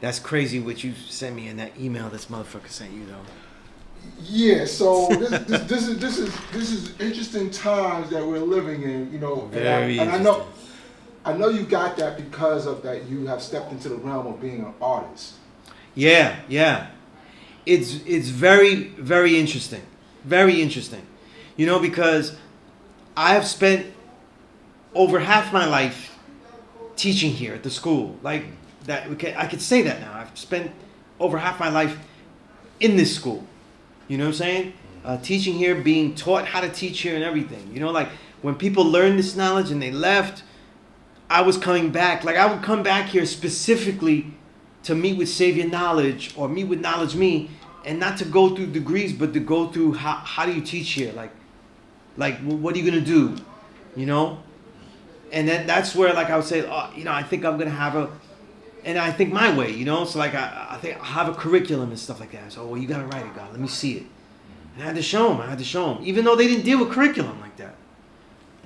That's crazy what you sent me in that email this motherfucker sent you though. Yeah, so this is interesting times that we're living in, you know. Very and interesting. I know you got that because of that you have stepped into the realm of being an artist. Yeah, yeah. It's very, very interesting. Very interesting. You know, because I have spent over half my life teaching here at the school. Like that, I could say that now. I've spent over half my life in this school. You know what I'm saying? Teaching here, being taught how to teach here and everything. You know, like when people learned this knowledge and they left, I was coming back. Like I would come back here specifically to meet with Savior Knowledge or meet with Knowledge Me, and not to go through degrees, but to go through how do you teach here? Like what are you gonna do? You know? And then that's where like I would say, oh, you know, I think I'm gonna have and I think my way, you know? So like I think I'll have a curriculum and stuff like that. So, well, you gotta write it, God. Let me see it. And I had to show them. Even though they didn't deal with curriculum like that.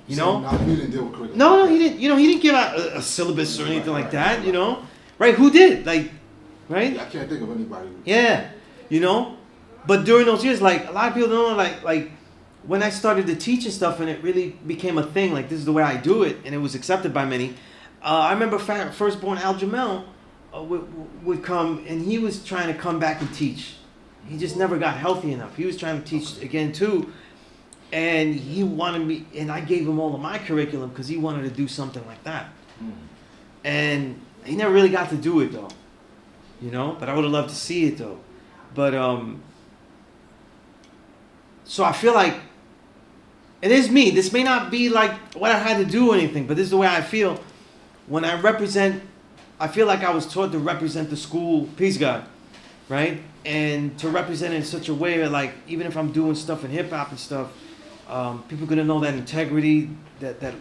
You know? No, you didn't deal with curriculum. No, he didn't. You know, he didn't give out a syllabus or anything like that. You know, right? Who did? Like, right? I can't think of anybody. Yeah, you know. But during those years, like a lot of people don't know, like when I started to teach and stuff, and it really became a thing. Like this is the way I do it, and it was accepted by many. I remember firstborn Al Jamel would come, and he was trying to come back and teach. He just never got healthy enough. He was trying to teach again too. And he wanted me, and I gave him all of my curriculum because he wanted to do something like that. And he never really got to do it though, you know. But I would have loved to see it though. But so I feel like it is me. This may not be like what I had to do or anything, but this is the way I feel when I represent. I feel like I was taught to represent the school, peace God, right? And to represent it in such a way that, like, even if I'm doing stuff in hip hop and stuff. People are gonna know that integrity. That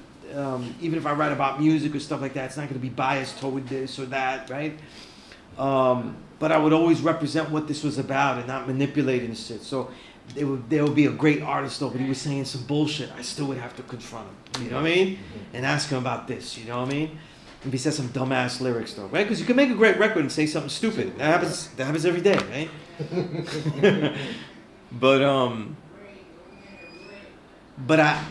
even if I write about music or stuff like that, it's not gonna be biased toward this or that, right? But I would always represent what this was about and not manipulating shit. So there would be a great artist though, but he was saying some bullshit. I still would have to confront him. You know what I mean? And ask him about this. You know what I mean? If he says some dumbass lyrics though, right? Because you can make a great record and say something stupid. That happens every day, right? But I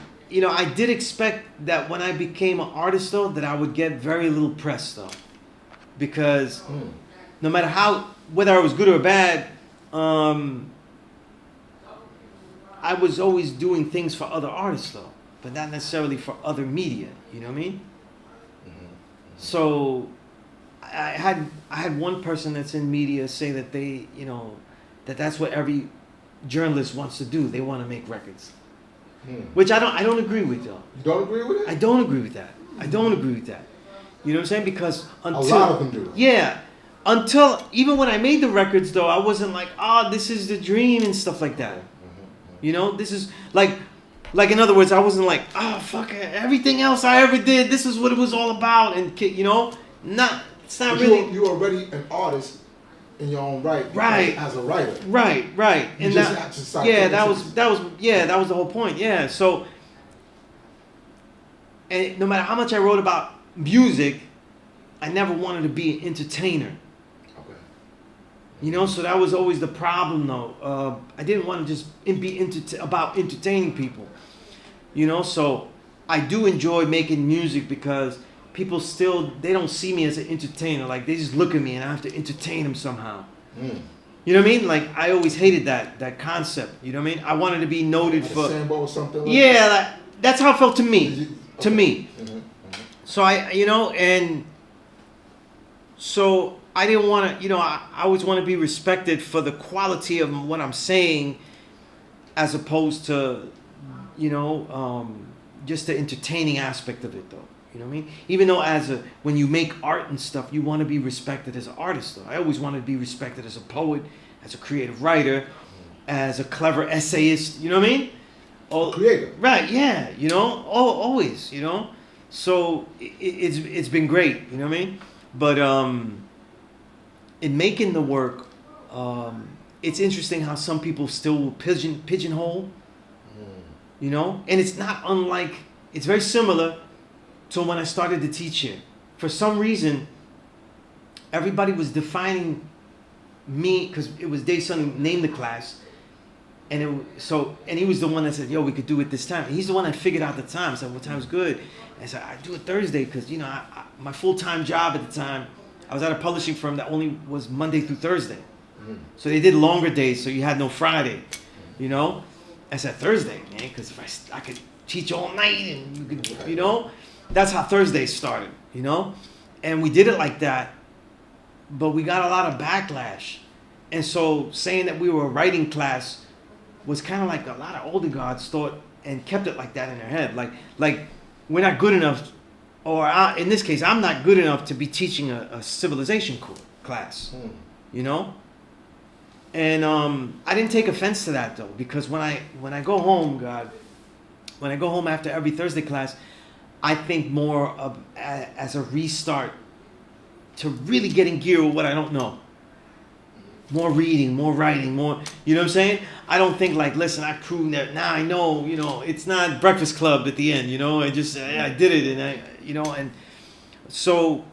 did expect that when I became an artist though, that I would get very little press though, because no matter whether I was good or bad, I was always doing things for other artists though, but not necessarily for other media. You know what I mean? So I had one person that's in media say that they, you know, that's what every journalist wants to do. They want to make records. Which I don't agree with though. You don't agree with it? I don't agree with that. You know what I'm saying? Because until a lot of them do. Yeah. Until even when I made the records though, I wasn't like, this is the dream and stuff like that. You know, this is like in other words, I wasn't like, fuck it, everything else I ever did, this is what it was all about, and you know, it's not really. You're already an artist in your own right. Right. As a writer. Right. You And just have to start that was the whole point. Yeah. So, and no matter how much I wrote about music, I never wanted to be an entertainer. Okay. You know, so that was always the problem though. I didn't want to just be about entertaining people. You know, so I do enjoy making music because people they don't see me as an entertainer. Like they just look at me and I have to entertain them somehow. You know what I mean? Like I always hated that concept. You know what I mean? I wanted to be noted like for Sambo or something. Like like, that's how it felt to me. To me. So I so I didn't want to. You know, I always want to be respected for the quality of what I'm saying, as opposed to, you know, just the entertaining aspect of it though. You know what I mean? Even though when you make art and stuff, you want to be respected as an artist though. I always wanted to be respected as a poet, as a creative writer, as a clever essayist, you know what I mean? Creator. Right, yeah, you know, always, you know? So it's been great, you know what I mean? But in making the work, it's interesting how some people still will pigeonhole, you know? And it's not unlike, it's very similar to when I started to teach here. For some reason, everybody was defining me because it was Dave Sun who named the class, and he was the one that said, "Yo, we could do it this time." He's the one that figured out the time. I said, "What time's good?" And I said, "I do it Thursday because my full-time job at the time, I was at a publishing firm that only was Monday through Thursday, so they did longer days, so you had no Friday, I said Thursday, man, because if I could teach all night and you could, that's how Thursday started, and we did it like that, but we got a lot of backlash, and so saying that we were a writing class was kind of like a lot of older guards thought and kept it like that in their head, like we're not good enough, or in this case, I'm not good enough to be teaching a civilization class, And I didn't take offense to that though, because when I go home, when I go home after every Thursday class, I think more of as a restart to really get in gear with what I don't know. More reading, more writing, more, you know what I'm saying? I don't think like, listen, I proved that now I know, it's not Breakfast Club at the end, I just, I did it, and and so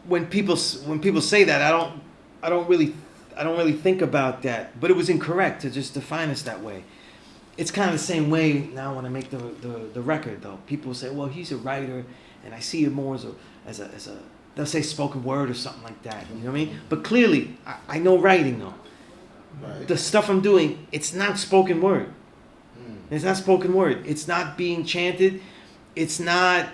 when people say that, I don't really think about that, but it was incorrect to just define us that way. It's kind of the same way now when I make the record though. People say, well, he's a writer, and I see him more as a they'll say spoken word or something like that. You know what I mean? But clearly, I know writing though. Right. The stuff I'm doing, it's not spoken word. It's not spoken word. It's not being chanted. It's not.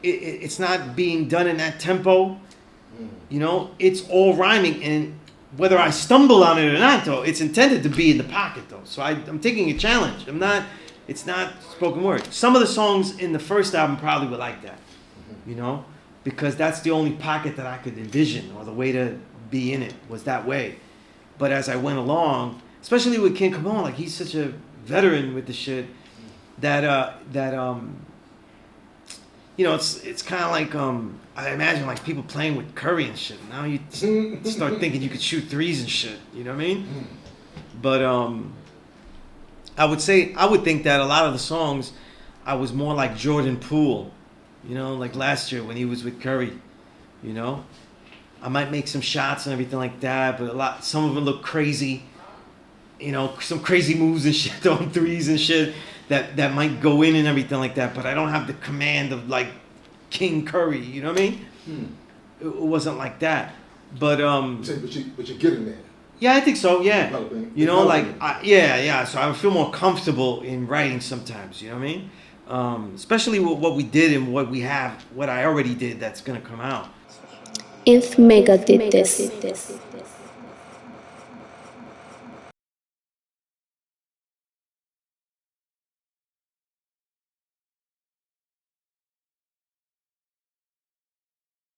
It's not being done in that tempo. It's all rhyming, and whether I stumble on it or not, though, it's intended to be in the pocket, though. So I'm taking a challenge. It's not spoken word. Some of the songs in the first album probably were like that, because that's the only pocket that I could envision, or the way to be in it was that way. But as I went along, especially with King Kamon, like he's such a veteran with the shit that it's kind of like I imagine like people playing with curry and shit. Now you start thinking you could shoot threes and shit. You know what I mean? But I would think that a lot of the songs I was more like Jordan Poole. Like last year when he was with Curry. I might make some shots and everything like that, but some of them look crazy. Some crazy moves and shit, throwing threes and shit that might go in and everything like that, but I don't have the command of like King Curry, you know what I mean? It wasn't like that. But but you're getting there. Yeah, I think so, yeah. Developing. So I feel more comfortable in writing sometimes, you know what I mean? Especially with what we did and what we have, what I already did that's gonna come out. If Mecca did this.